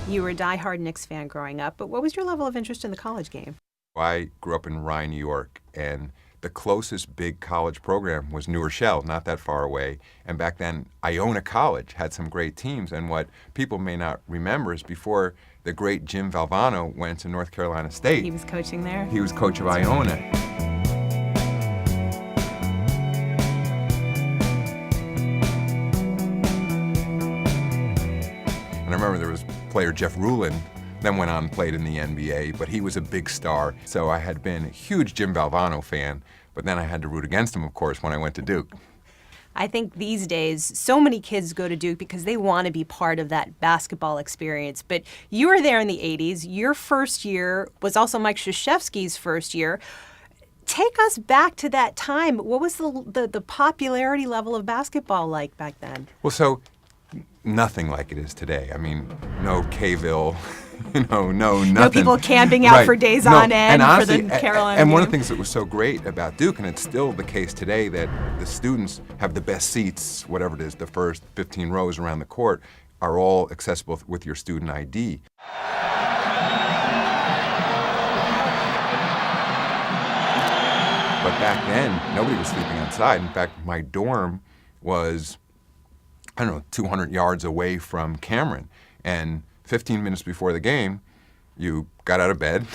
You were a diehard Knicks fan growing up, but what was your level of interest in the college game? I grew up in Rye, New York, and the closest big college program was New Rochelle, not that far away. And back then, Iona College had some great teams. And what people may not remember is before the great Jim Valvano went to North Carolina State. He was coaching there? He was coach of Iona. And I remember there was player Jeff Rulin, then went on and played in the NBA, but he was a big star. So I had been a huge Jim Valvano fan, but then I had to root against him, of course, when I went to Duke. I think these days, so many kids go to Duke because they want to be part of that basketball experience. But you were there in the 80s. Your first year was also Mike Krzyzewski's first year. Take us back to that time. What was the popularity level of basketball like back then? Well, so nothing like it is today. I mean, no K-ville, no nothing. No people camping out for days on end honestly, for the Carolina And one game. of the things that was so great about Duke, and it's still the case today, that the students have the best seats, whatever it is, the first 15 rows around the court, are all accessible with your student ID. But back then, nobody was sleeping outside. In fact, my dorm was, 200 yards away from Cameron. And 15 minutes before the game, you got out of bed,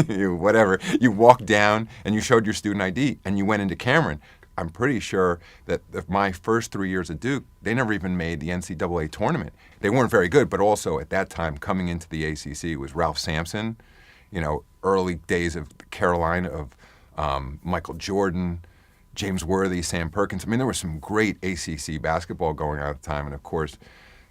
you walked down and you showed your student ID and you went into Cameron. I'm pretty sure that my first 3 years at Duke, they never even made the NCAA tournament. They weren't very good, but also at that time, coming into the ACC was Ralph Sampson, early days of Carolina, of Michael Jordan, James Worthy, Sam Perkins. I mean, there was some great ACC basketball going on at the time, and of course,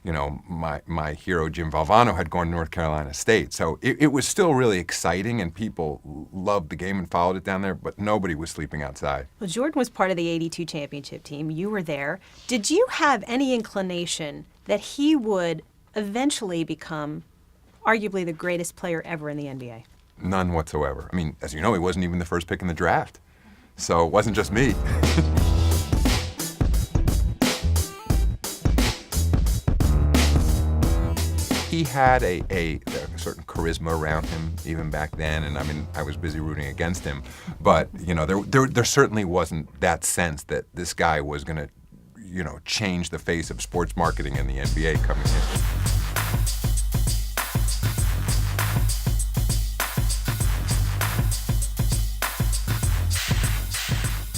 my hero Jim Valvano had gone to North Carolina State. So it was still really exciting, and people loved the game and followed it down there, but nobody was sleeping outside. Well, Jordan was part of the '82 championship team. You were there. Did you have any inclination that he would eventually become arguably the greatest player ever in the NBA? None whatsoever. I mean, as you know, he wasn't even the first pick in the draft. So it wasn't just me. He had a certain charisma around him even back then, and I mean, I was busy rooting against him. But there certainly wasn't that sense that this guy was going to, change the face of sports marketing in the NBA coming in.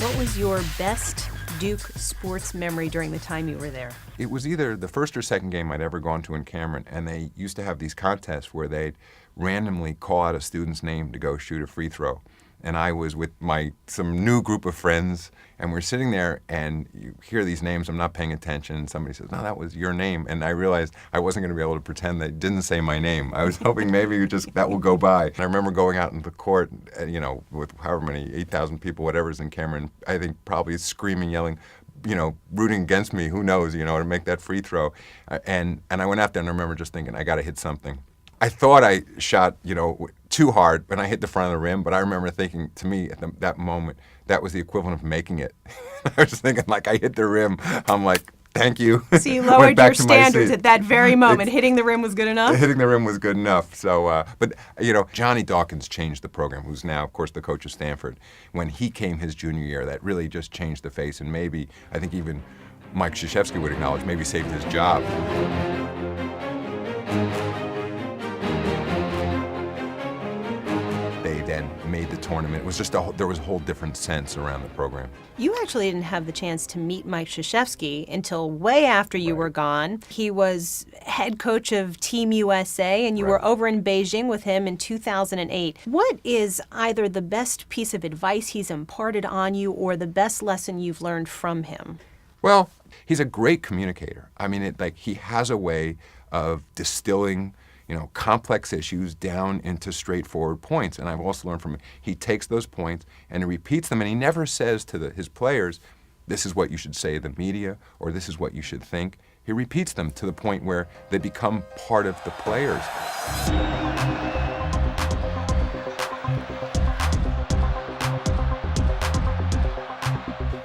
What was your best Duke sports memory during the time you were there? It was either the first or second game I'd ever gone to in Cameron, and they used to have these contests where they'd randomly call out a student's name to go shoot a free throw. And I was with some new group of friends, and we're sitting there, and you hear these names, I'm not paying attention, and somebody says, no, that was your name. And I realized I wasn't going to be able to pretend they didn't say my name. I was hoping maybe that will go by. And I remember going out into the court, with however many, 8,000 people, whatever's in Cameron, I think probably screaming, yelling, rooting against me, who knows, to make that free throw. And I went out there, and I remember just thinking, I got to hit something. I thought I shot, too hard when I hit the front of the rim, but I remember thinking, to me, at that moment, that was the equivalent of making it. I was thinking, I hit the rim. I'm like, thank you. So you lowered your standards at that very moment. Hitting the rim was good enough? Hitting the rim was good enough. So, but Johnny Dawkins changed the program, who's now, of course, the coach of Stanford. When he came his junior year, that really just changed the face, and maybe, I think even Mike Krzyzewski would acknowledge, maybe saved his job. They then made the tournament. It was just there was a whole different sense around the program. You actually didn't have the chance to meet Mike Krzyzewski until way after you were gone. He was head coach of Team USA, and you were over in Beijing with him in 2008. What is either the best piece of advice he's imparted on you or the best lesson you've learned from him? Well, he's a great communicator. I mean, he has a way of distilling complex issues down into straightforward points. And I've also learned from him, he takes those points and he repeats them, and he never says to his players, this is what you should say to the media, or this is what you should think. He repeats them to the point where they become part of the players.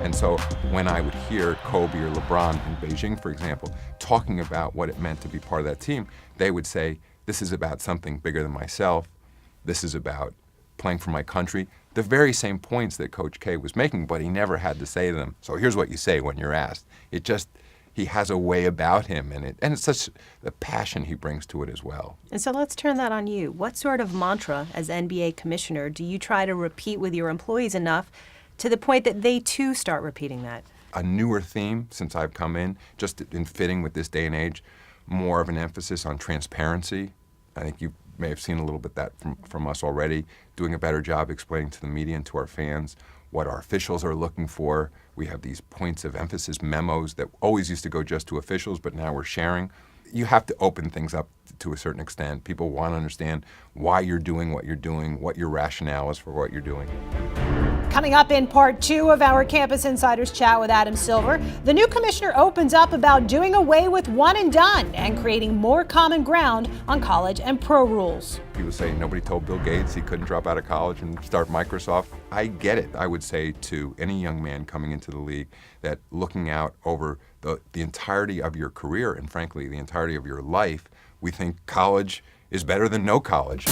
And so when I would hear Kobe or LeBron in Beijing, for example, talking about what it meant to be part of that team, they would say, this is about something bigger than myself. This is about playing for my country. The very same points that Coach K was making, but he never had to say them. So here's what you say when you're asked. He has a way about him, and it's such the passion he brings to it as well. And so let's turn that on you. What sort of mantra, as NBA commissioner, do you try to repeat with your employees enough to the point that they too start repeating that? A newer theme since I've come in, just in fitting with this day and age, more of an emphasis on transparency. I think you may have seen a little bit that from us already, doing a better job explaining to the media and to our fans what our officials are looking for. We have these points of emphasis memos that always used to go just to officials, but now we're sharing. You have to open things up to a certain extent. People want to understand why you're doing, what your rationale is for what you're doing. Coming up in part 2 of our Campus Insiders chat with Adam Silver, the new commissioner opens up about doing away with one and done and creating more common ground on college and pro rules. People say nobody told Bill Gates he couldn't drop out of college and start Microsoft. I get it. I would say to any young man coming into the league that looking out over the entirety of your career and frankly the entirety of your life, we think college is better than no college.